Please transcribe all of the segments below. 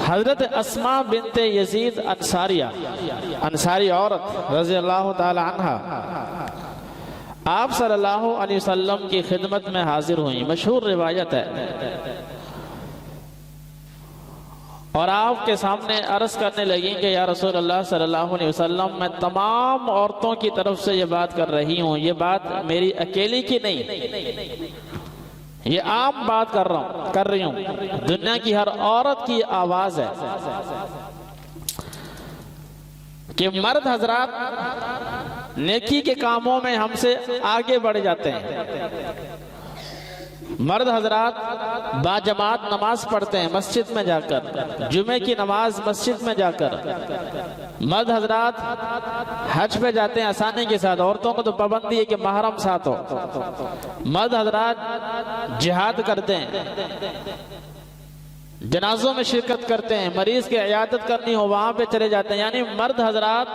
हजरत अस्मा बिनते Yazid Ansaria, Ansari औरत रज़ी अल्लाह ताला अन्हा, आप सल्लल्लाहु अलैहि वसल्लम की खिदमत में हाजिर हुई। मशहूर रिवायत है। और आपके सामने अर्ज करने लगी कि या रसूल अल्लाह सल्लल्लाहु अलैहि वसल्लम, मैं तमाम औरतों की तरफ से ये बात कर रही हूँ। ये बात मेरी अकेली की नहीं, ये आम बात कर रही हूँ। दुनिया की हर औरत की आवाज है कि मर्द हजरात नेकी के कामों में हमसे आगे बढ़ जाते हैं। मर्द हजरात बाजमात नमाज पढ़ते हैं मस्जिद में जाकर, जुमे की नमाज मस्जिद में जाकर। मर्द हजरात हज पे जाते हैं आसानी के साथ, औरतों को तो पाबंदी है कि महरम साथ हो। मर्द हजरात जिहाद करते हैं, जनाजों में शिरकत करते हैं, मरीज की इयादत करनी हो वहां पे चले जाते हैं। यानी मर्द हजरात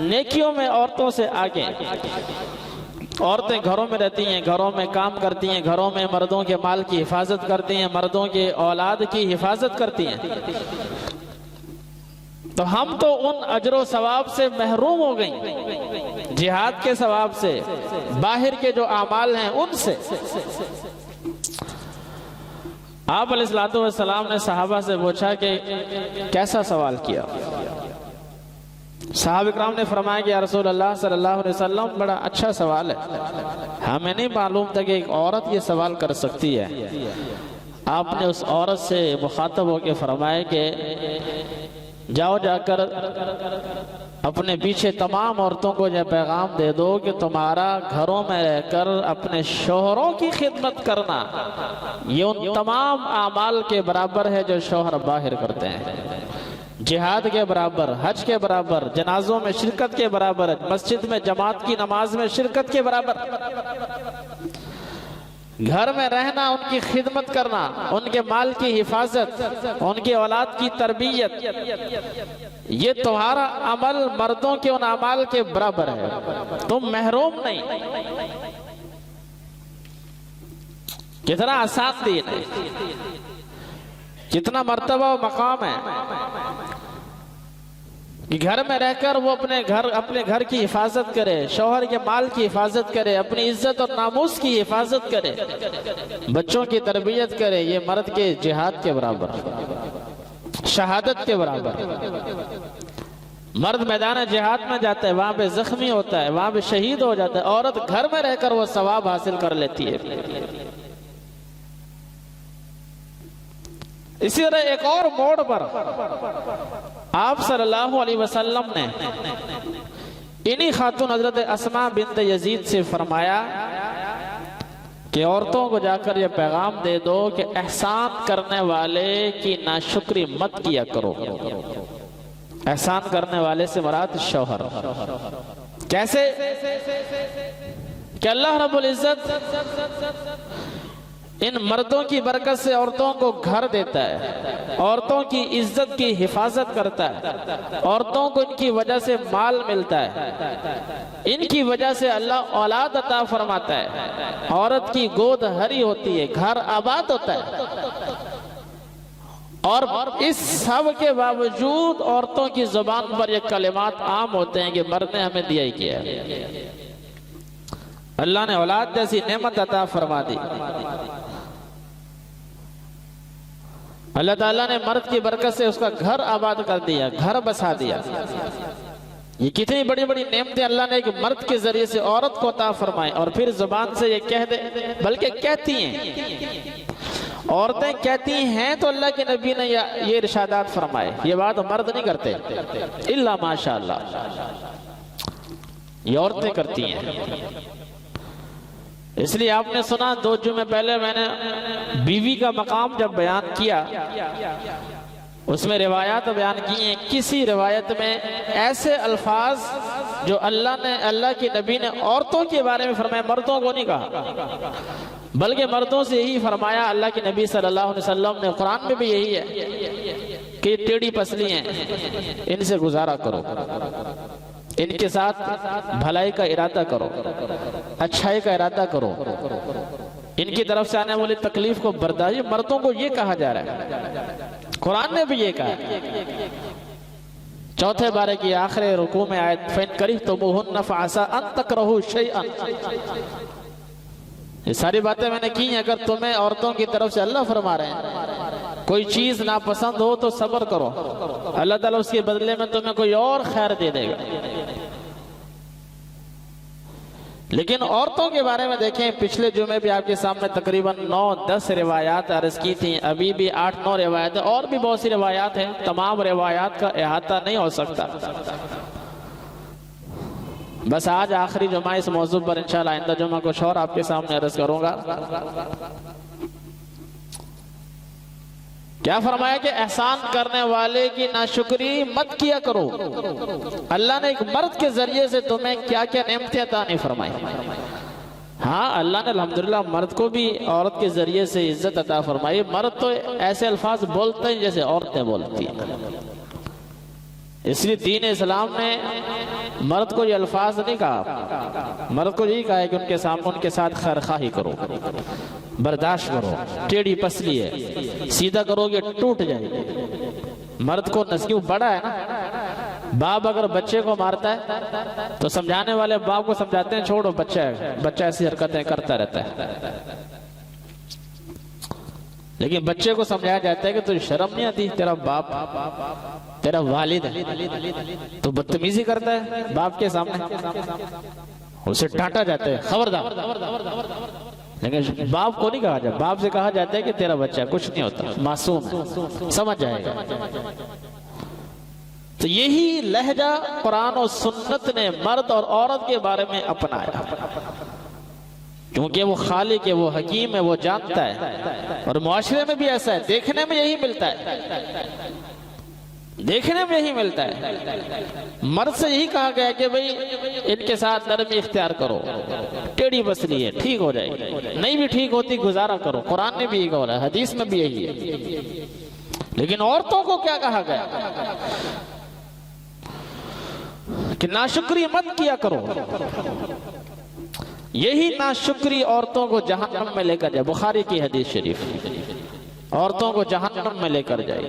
नेकियों में औरतों से आगे। औरतें घरों में रहती हैं, घरों में काम करती हैं, घरों में मर्दों के माल की हिफाजत करती हैं, मर्दों के औलाद की हिफाजत करती हैं। तो हम तो उन अजरो सवाब से महरूम हो गई, जिहाद के सवाब से, बाहर के जो आमाल हैं उनसे। आप अलैहिस्सलातु वस्सलाम ने सहाबा से पूछा कि कैसा सवाल किया। साहब इकराम ने फरमाया कि या रसूल अल्लाह सल्लल्लाहु अलैहि वसल्लम, बड़ा अच्छा सवाल है, हमें नहीं मालूम था कि एक औरत ये सवाल कर सकती है। आपने उस औरत से मुखातब होकर फरमाया कि जाओ जाकर अपने पीछे तमाम औरतों को यह पैगाम दे दो कि तुम्हारा घरों में रहकर अपने शोहरों की खिदमत करना ये उन तमाम आमाल के बराबर है जो शोहर बाहर करते हैं। जिहाद के बराबर, हज के बराबर, जनाजों में शिरकत के बराबर, मस्जिद में जमात की नमाज में शिरकत के बराबर। घर में रहना, उनकी खिदमत करना, उनके माल की हिफाजत, उनकी औलाद की तरबियत, ये तुम्हारा अमल मर्दों के उन अमाल के बराबर है। तुम महरूम नहीं। कितना आसान दीन है, कितना मर्तबा व मकाम है कि घर में रहकर वो अपने घर की हिफाजत करे, शौहर के माल की हिफाजत करे, अपनी इज्जत और नामूस की हिफाजत करे, बच्चों की तरबियत करे। ये मर्द के जिहाद के बराबर, शहादत के बराबर। मर्द मैदान जिहाद में जाता है, वहां पे जख्मी होता है, वहां पे शहीद हो जाता है। औरत घर में रहकर वो सवाब हासिल कर लेती है। इसी तरह एक और मोड़ पर आप सल्लल्लाहु अलैहि वसल्लम ने इन्हीं खातून हजरत अस्मा बिन्त यजीद से फरमाया कि औरतों को जाकर यह पैगाम दे दो कि एहसान करने वाले की नाशुक्री मत किया करो। एहसान करने वाले से मुराद शौहर। कैसे कि अल्लाह रब्बुल इज्जत इन मर्दों की बरकत से औरतों को घर देता है, औरतों की इज्जत की हिफाजत करता है, औरतों को इनकी वजह से माल मिलता है, इनकी वजह से अल्लाह औलाद अता फरमाता है, औरत की गोद हरी होती है, घर आबाद होता है। और इस सब के बावजूद औरतों की जुबान पर ये कलिमात आम होते हैं कि मर्द ने हमें दिया ही किया है। अल्लाह ने औलाद जैसी नेमत अता फरमा दी। अल्लाह ताला ने मर्द की बरकत से उसका घर आबाद कर दिया, घर बसा दिया। ये कितनी बड़ी बड़ी नेमतें अल्लाह ने एक मर्द के जरिए से औरत को अता फरमाए। और फिर जुबान से ये कह दे, बल्कि कहती हैं, औरतें कहती हैं तो अल्लाह के नबी ने ये इरशादात फरमाए। ये बात मर्द नहीं करते, इल्ला माशाअल्लाह, ये औरतें करती हैं। इसलिए आपने सुना 2 जुमे पहले मैंने बीवी का मकाम जब बयान किया, उसमें रिवायात बयान की हैं। किसी रिवायत में ऐसे अल्फाज जो अल्लाह के नबी ने औरतों के बारे में फरमाया, मर्दों को नहीं कहा, बल्कि मर्दों से यही फरमाया। अल्लाह के नबी सल्लल्लाहु अलैहि वसल्लम ने कुरान में भी यही है कि टेढ़ी पसली हैं, इनसे गुजारा करो, इनके साथ भलाई का इरादा करो, अच्छाई का इरादा करो, इनकी तरफ से आने वाली तकलीफ को बर्दाश्त। मर्दों को ये कहा जा रहा है। कुरान ने भी ये कहा। चौथे बारे की आखिरी रुकू में आयत, फ़इन करिहतमुहुन्ना फ़असा अन तकरहू शैअन। ये सारी बातें मैंने की हैं, अगर तुम्हें औरतों की तरफ से अल्लाह फरमा रहे हैं कोई चीज नापसंद हो तो सब्र करो, अल्लाह ताला उसके बदले में तुम्हें कोई और खैर दे देगा। लेकिन औरतों के बारे में देखें, पिछले जुमे भी आपके सामने तकरीबन 9-10 रिवायात अर्ज की थी, अभी भी 8-9 रिवायतें और भी बहुत सी रिवायात हैं। तमाम रिवायात का अहाता नहीं हो सकता। बस आज आखिरी जुमा इस मौजू पर, इंशाल्लाह आइंदा जुमा कुछ और आपके सामने अर्ज करूंगा। क्या फरमाया कि एहसान करने वाले की नाशुक्री मत किया करो। अल्लाह ने एक मर्द के जरिए से तुम्हें क्या क्या नेमतें अता नहीं फरमाई। हाँ, अल्लाह ने अल्हम्दुलिल्लाह मर्द को भी औरत के जरिए से इज्जत अता फरमाई। मर्द तो ऐसे अल्फाज बोलते हैं जैसे औरतें बोलती हैं, इसलिए दीन इस्लाम ने मर्द को ये अल्फाज नहीं कहा। मर्द को यही कहा है कि उनके साथ खैरखाही करो, बर्दाश्त करो। टेढ़ी पसली है, सीधा करोगे टूट जाएगी। मर्द को नस्ल बड़ा है ना, बाप अगर बच्चे को मारता है तो समझाने वाले बाप को समझाते हैं छोड़ो, बच्चा ऐसी हरकतें करता रहता है। लेकिन बच्चे को समझाया जाता है कि तुझे शर्म नहीं आती, तेरा बाप तेरा वालिद है तो बदतमीजी करता है बाप के सामने, उसे डांटा जाता है खबरदार। लेकिन बाप को नहीं कहा जाता, बाप से कहा जाता है कि तेरा बच्चा कुछ नहीं होता, मासूम है, समझ जाएगा। तो यही लहजा कुरान और सुन्नत ने मर्द और औरत के बारे में अपनाया, क्योंकि वो खालिक है, वो हकीम है, वो जानता है। और मुआशरे में भी ऐसा है, देखने में यही मिलता है, देखने में यही मिलता है। मर्द से यही कहा गया कि भाई इनके साथ नरमी इख्तियार करो, टेढ़ी बसली है, ठीक हो जाएगी, नहीं भी ठीक होती गुजारा करो। कुरान ने भी यही कहा, हदीस में भी यही है। लेकिन औरतों को क्या कहा गया कि नाशुक्री मत किया करो। यही नाशुक्री औरतों को जहन्नम में लेकर जाए। बुखारी की हदीस शरीफ, औरतों को जहन्नम में लेकर जाए।